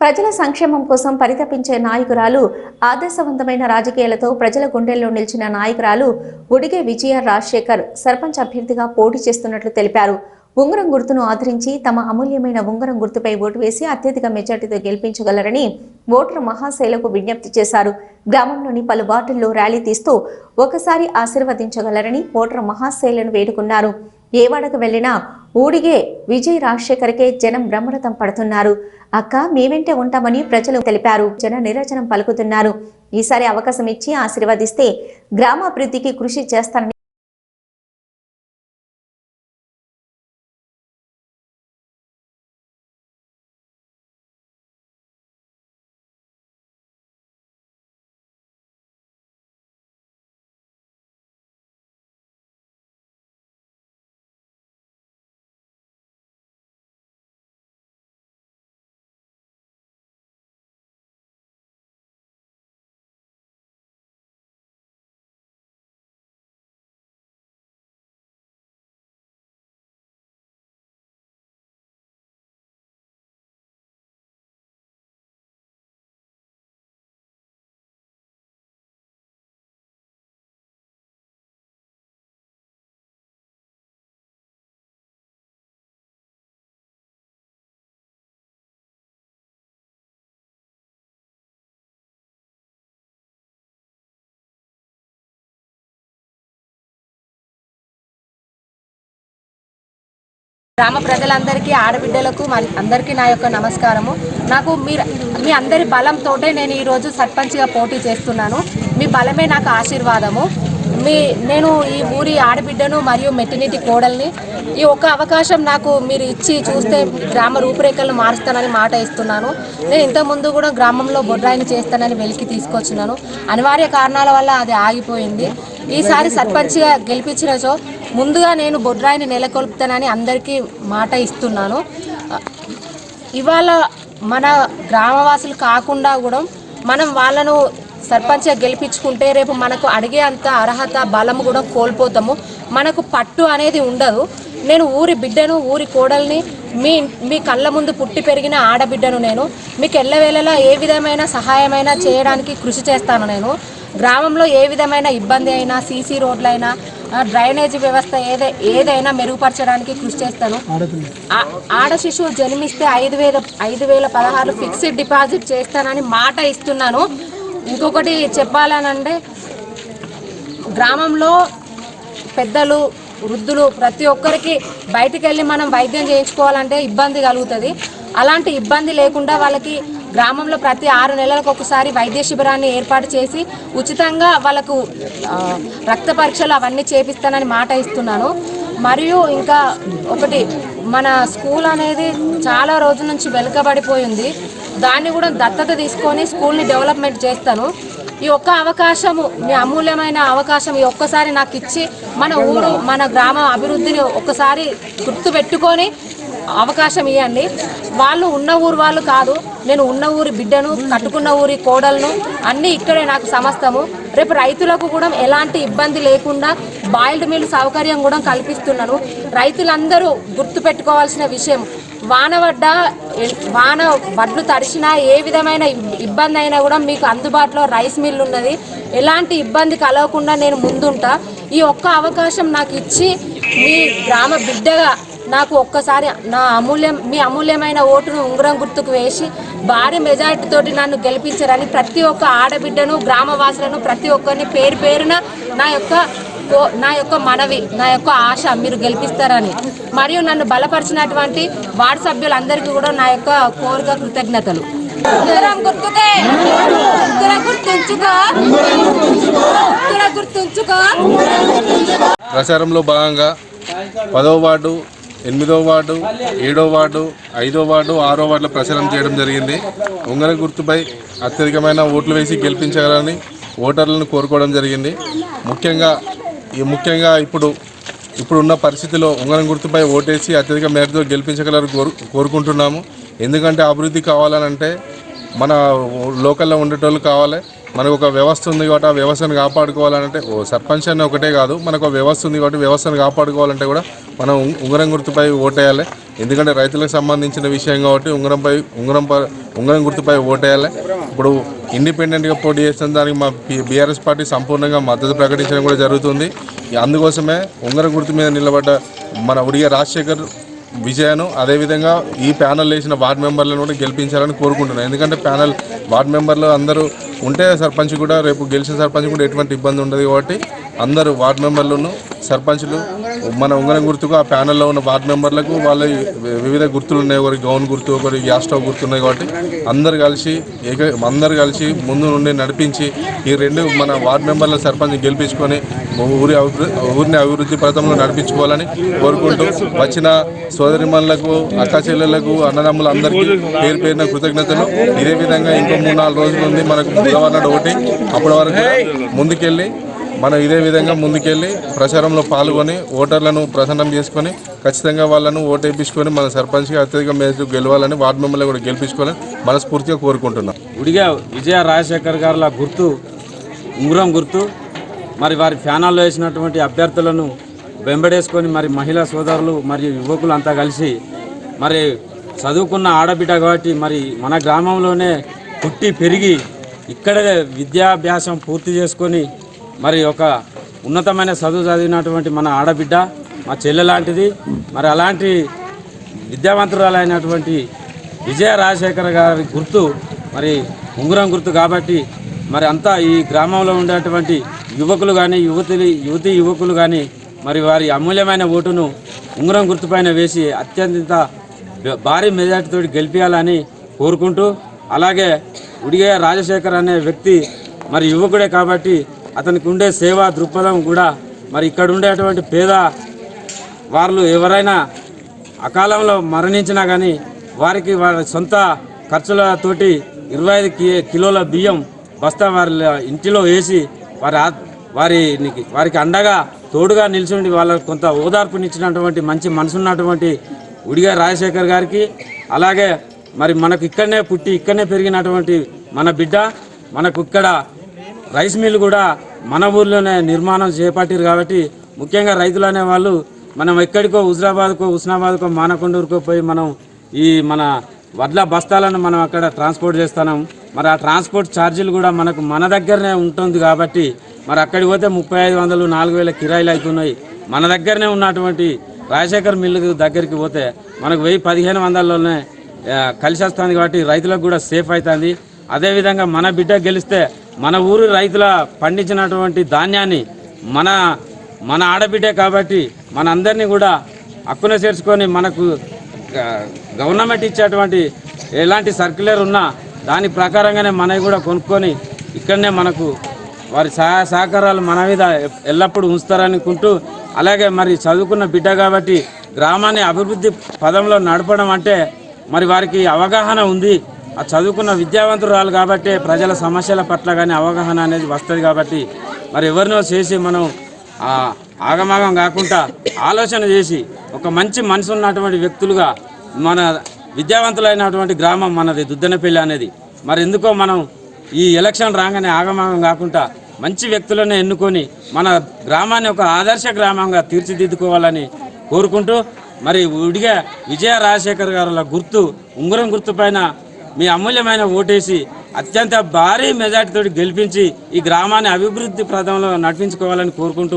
ప్రజల సంక్షేమం కోసం పరితపించే నాయకురాలు, ఆదర్శవంతమైన రాజకీయాలతో ప్రజల గుండెల్లో నిలిచిన నాయకురాలు గుడిగే విజయ రాజశేఖర్ సర్పంచ్ అభ్యర్థిగా పోటీ చేస్తున్నట్లు తెలిపారు. ఉంగరం గుర్తును ఆదరించి తమ అమూల్యమైన ఉంగరం గుర్తుపై ఓటు వేసి అత్యధిక మెజార్టీతో గెలిపించగలరని ఓటరు మహాశైలకు విజ్ఞప్తి చేశారు. గ్రామంలోని పలు వార్డుల్లో ర్యాలీ తీస్తూ ఒకసారి ఆశీర్వదించగలరని ఓటరు మహాశైలను వేడుకున్నారు. ఏ వాడకు వెళ్లినా ఊడిగే విజయ్ రాజశేఖర్కే జనం బ్రహ్మరథం పడుతున్నారు. అక్క మీ వెంటే ఉంటామని ప్రజలు తెలిపారు. జన నిరజనం పలుకుతున్నారు. ఈసారి అవకాశం ఇచ్చి ఆశీర్వదిస్తే గ్రామాభివృద్ధికి కృషి చేస్తానని గ్రామ ప్రజలందరికీ, ఆడబిడ్డలకు అందరికీ నా యొక్క నమస్కారము. నాకు మీ అందరి బలంతోటే నేను ఈరోజు సర్పంచ్గా పోటీ చేస్తున్నాను. మీ బలమే నాకు ఆశీర్వాదము. నేను ఈ ఊరి ఆడబిడ్డను మరియు మెట్టినిటి కోడల్ని. ఈ ఒక్క అవకాశం నాకు మీరు ఇచ్చి చూస్తే గ్రామ రూపురేఖలను మారుస్తానని మాట ఇస్తున్నాను. నేను ఇంతకుముందు కూడా గ్రామంలో బొడ్రాయిని చేస్తానని వెలికి తీసుకొచ్చినాను. అనివార్య కారణాల వల్ల అది ఆగిపోయింది. ఈసారి సర్పంచ్గా గెలిపించినచో ముందుగా నేను బొడ్రాయిని నెలకొల్పుతానని అందరికీ మాట ఇస్తున్నాను. ఇవాళ మన గ్రామవాసులు కాకుండా కూడా మనం వాళ్ళను సర్పంచ్గా గెలిపించుకుంటే రేపు మనకు అడిగే అంత అర్హత, బలము కూడా కోల్పోతాము. మనకు పట్టు అనేది ఉండదు. నేను ఊరి బిడ్డను, ఊరి కోడల్ని, మీ కళ్ళ ముందు పుట్టి పెరిగిన ఆడబిడ్డను. నేను మీకు ఎల్లవేళలా ఏ విధమైన సహాయమైనా చేయడానికి కృషి చేస్తాను. నేను గ్రామంలో ఏ విధమైన ఇబ్బంది అయినా, సీసీ రోడ్లైనా, డ్రైనేజీ వ్యవస్థ ఏదైనా మెరుగుపరచడానికి కృషి చేస్తాను. ఆడ శిశువు జన్మిస్తే 5,016 ఫిక్స్డ్ డిపాజిట్ చేస్తానని మాట ఇస్తున్నాను. ఇంకొకటి చెప్పాలనంటే, గ్రామంలో పెద్దలు, వృద్ధులు ప్రతి ఒక్కరికి బయటికి వెళ్ళి మనం వైద్యం చేయించుకోవాలంటే ఇబ్బంది కలుగుతుంది. అలాంటి ఇబ్బంది లేకుండా వాళ్ళకి గ్రామంలో ప్రతి 6 నెలలకు ఒకసారి వైద్య శిబిరాన్ని ఏర్పాటు చేసి ఉచితంగా వాళ్ళకు రక్త పరీక్షలు అవన్నీ చేపిస్తానని మాట ఇస్తున్నాను. మరియు ఇంకా ఒకటి, మన స్కూల్ అనేది చాలా రోజుల నుంచి వెనుకబడిపోయింది. దాన్ని కూడా దత్తత తీసుకొని స్కూల్ని డెవలప్మెంట్ చేస్తాను. ఈ ఒక్క అవకాశము, మీ అమూల్యమైన అవకాశం ఈ ఒక్కసారి నాకు ఇచ్చి మన ఊరు, మన గ్రామ అభివృద్ధిని ఒక్కసారి గుర్తు పెట్టుకొని అవకాశం ఇవ్వండి. వాళ్ళు ఉన్న ఊరు వాళ్ళు కాదు, నేను ఉన్న ఊరి బిడ్డను, కట్టుకున్న ఊరి కోడలను, అన్నీ ఇక్కడే నాకు సమస్తము. రేపు రైతులకు కూడా ఎలాంటి ఇబ్బంది లేకుండా బాయిల్డ్ మిల్ సౌకర్యం కూడా కల్పిస్తున్నాను. రైతులందరూ గుర్తుపెట్టుకోవాల్సిన విషయం, వాన వడ్లు తడిచినా ఏ విధమైన ఇబ్బంది అయినా కూడా మీకు అందుబాటులో రైస్ మిల్ ఉన్నది. ఎలాంటి ఇబ్బంది కలగకుండా నేను ముందుంటా. ఈ ఒక్క అవకాశం నాకు ఇచ్చి మీ గ్రామ బిడ్డగా నాకు ఒక్కసారి మీ అమూల్యమైన ఓటును ఉంగరం గుర్తుకు వేసి భారీ మెజారిటీతోటి నన్ను గెలిపించారని ప్రతి ఒక్క ఆడబిడ్డను, గ్రామవాసులను, ప్రతి ఒక్కరిని పేరు పేరున నా యొక్క మనవి, నా యొక్క ఆశ మీరు గెలిపిస్తారని. మరియు నన్ను బలపరిచినటువంటి వార్డు సభ్యులందరికీ కూడా నా యొక్క కోరిక, కృతజ్ఞతలు. ప్రచారంలో భాగంగా 10వ వార్డు, 8వ వార్డు, 7వ వార్డు, 5వ వార్డు, 6వ వార్డులో ప్రచారం చేయడం జరిగింది. ఉంగరం గుర్తుపై అత్యధికమైన ఓట్లు వేసి గెలిపించాలని ఓటర్లను కోరుకోవడం జరిగింది. ముఖ్యంగా ఇప్పుడున్న పరిస్థితిలో ఉంగరం గుర్తుపై ఓటేసి అత్యధిక మేరతో గెలిపించగలరు కోరుకుంటున్నాము. ఎందుకంటే అభివృద్ధి కావాలనంటే మన లోకల్లో ఉండేటోళ్ళు కావాలి. మనకు ఒక వ్యవస్థ ఉంది కాబట్టి ఆ వ్యవస్థను కాపాడుకోవాలంటే సర్పంచ్ అనే ఒకటే కాదు, మనకు ఒక వ్యవస్థ ఉంది కాబట్టి వ్యవస్థను కాపాడుకోవాలంటే కూడా మనం ఉంగరం గుర్తుపై ఓటేయాలి. ఎందుకంటే రైతులకు సంబంధించిన విషయం కాబట్టి ఉంగరం గుర్తుపై ఓటేయాలి. ఇప్పుడు ఇండిపెండెంట్గా పోటీ చేస్తున్న దానికి మా బీఆర్ఎస్ పార్టీ సంపూర్ణంగా మద్దతు ప్రకటించడం కూడా జరుగుతుంది. అందుకోసమే ఉంగరం గుర్తు మీద నిలబడ్డ మన ఉడిగే రాజశేఖర్ విజయను అదేవిధంగా ఈ ప్యానల్ వేసిన వార్డు మెంబర్లను కూడా గెలిపించాలని కోరుకుంటున్నాను. ఎందుకంటే ప్యానల్ వార్డు మెంబర్లు అందరూ ఉంటే సర్పంచ్ కూడా రేపు గెలిచిన సర్పంచ్ కూడా ఎటువంటి ఇబ్బంది ఉండదు కాబట్టి అందరూ వార్డు మెంబర్లను సర్పంచ్లు మన ఉంగరం గుర్తుకు ఆ ప్యానల్లో ఉన్న వార్డు మెంబర్లకు వాళ్ళ వివిధ గుర్తులు ఉన్నాయి. ఒకరికి గౌన్ గుర్తు, ఒకరికి గ్యాస్ స్టవ్ గుర్తున్నాయి కాబట్టి అందరు కలిసి ముందు నుండి నడిపించి ఈ రెండు మన వార్డు మెంబర్ల సర్పంచ్ గెలిపించుకొని ఊరిని అభివృద్ధి పథంలో నడిపించుకోవాలని కోరుకుంటూ వచ్చిన సోదరిమణులకు, అక్క చెల్లెళ్లకు, అన్నదమ్ములు అందరికీ పేరు పేరున కృతజ్ఞతలు. ఇదే విధంగా ఇంకో 3-4 రోజులు ఉంది మనకు బుధవారం నాడు ఒకటి. అప్పటి వరకు మనం ఇదే విధంగా ముందుకెళ్ళి ప్రచారంలో పాల్గొని ఓటర్లను ప్రసన్నం చేసుకొని ఖచ్చితంగా వాళ్ళను ఓటేపించుకొని మన సర్పంచ్గా అత్యధిక మేరకు గెలవాలని, వార్డు మెంబర్లు కూడా గెలిపించుకోవాలని మనస్ఫూర్తిగా కోరుకుంటున్నాం. ఉడిగా విజయ రాజశేఖర్ గారుల గుర్తు ఉంగరం గుర్తు. మరి వారి ఫ్యానాల్లో వేసినటువంటి అభ్యర్థులను వెంబడేసుకొని మరి మహిళా సోదరులు మరియు యువకులు అంతా కలిసి మరి చదువుకున్న ఆడబిడ్డ కాబట్టి మరి మన గ్రామంలోనే పుట్టి పెరిగి ఇక్కడే విద్యాభ్యాసం పూర్తి చేసుకొని మరి ఒక ఉన్నతమైన చదువు చదివినటువంటి మన ఆడబిడ్డ మా చెల్లె లాంటిది. మరి అలాంటి విద్యావంతురాలైనటువంటి విజయ రాజశేఖర్ గారి గుర్తు మరి ఉంగరం గుర్తు కాబట్టి మరి అంతా ఈ గ్రామంలో ఉండేటువంటి యువకులు కానీ యువతీ యువకులు కానీ మరి వారి అమూల్యమైన ఓటును ఉంగరం గుర్తుపైన వేసి అత్యంత భారీ మెజార్టీతో గెలిపించాలని కోరుకుంటూ, అలాగే ఉడిగే రాజశేఖర్ అనే వ్యక్తి మరి యువకుడే కాబట్టి అతనికి ఉండే సేవా దృక్పథం కూడా మరి ఇక్కడ ఉండేటువంటి పేద వాళ్ళు ఎవరైనా అకాలంలో మరణించినా కానీ వారికి వారి సొంత ఖర్చులతోటి 25 కిలోల బియ్యం బస్తా వారి ఇంటిలో వేసి వారికి అండగా తోడుగా నిలిచి వాళ్ళకు కొంత ఓదార్పునిచ్చినటువంటి మంచి మనసున్నటువంటి ఉడిగా రాజశేఖర్ గారికి, అలాగే మరి మనకు ఇక్కడనే పుట్టి ఇక్కడనే పెరిగినటువంటి మన బిడ్డ, మనకు ఇక్కడ రైస్ మిల్ కూడా మన ఊర్లోనే నిర్మాణం చేపట్టారు కాబట్టి ముఖ్యంగా రైతులు అనేవాళ్ళు మనం ఎక్కడికో హుజరాబాద్కో, హుస్నాబాద్కో, మానకొండూరుకో పోయి మనం మన వడ్ల బస్తాలను మనం అక్కడ ట్రాన్స్పోర్ట్ చేస్తున్నాం. మరి ఆ ట్రాన్స్పోర్ట్ ఛార్జీలు కూడా మన దగ్గరనే ఉంటుంది కాబట్టి మరి అక్కడికి పోతే 3500, 4000 కిరాయిలు అవుతున్నాయి. మన దగ్గరనే ఉన్నటువంటి రాజశేఖర్ మిల్లు దగ్గరికి పోతే మనకు 1000-1500లోనే కలిసి వస్తుంది కాబట్టి రైతులకు కూడా సేఫ్ అవుతుంది. అదేవిధంగా మన బిడ్డ గెలిస్తే మన ఊరు రైతుల పండించినటువంటి ధాన్యాన్ని మన ఆడబిడ్డే కాబట్టి మనందరినీ కూడా హక్కున చేర్చుకొని మనకు గవర్నమెంట్ ఇచ్చేటువంటి ఎలాంటి సర్క్యులర్ ఉన్నా దాని ప్రకారంగానే మనవి కూడా కొనుక్కొని ఇక్కడనే మనకు వారి సహాయ సహకారాలు మన మీద ఎల్లప్పుడూ ఉంచుతారనుకుంటూ, అలాగే మరి చదువుకున్న బిడ్డ కాబట్టి గ్రామాన్ని అభివృద్ధి పదంలో నడపడం అంటే మరి వారికి అవగాహన ఉంది. ఆ చదువుకున్న విద్యావంతురాలు కాబట్టి ప్రజల సమస్యల పట్ల కానీ అవగాహన అనేది వస్తుంది కాబట్టి మరి ఎవరినో చేసి మనం ఆగమాగం కాకుండా ఆలోచన చేసి ఒక మంచి మనసు ఉన్నటువంటి వ్యక్తులుగా మన విద్యావంతులైనటువంటి గ్రామం మనది దుద్దనపల్లి అనేది. మరి ఎందుకో మనం ఈ ఎలక్షన్ రాగానే ఆగమాగం కాకుండా మంచి వ్యక్తులను ఎన్నుకొని మన గ్రామాన్ని ఒక ఆదర్శ గ్రామంగా తీర్చిదిద్దుకోవాలని కోరుకుంటూ, మరి ఉడిగా విజయ రాజశేఖర్ గారుల గుర్తు ఉంగరం గుర్తు పైన మీ అమూల్యమైన ఓటేసి అత్యంత భారీ మెజార్టీతో గెలిపించి ఈ గ్రామాన్ని అభివృద్ధి ప్రదంలో నడిపించుకోవాలని కోరుకుంటూ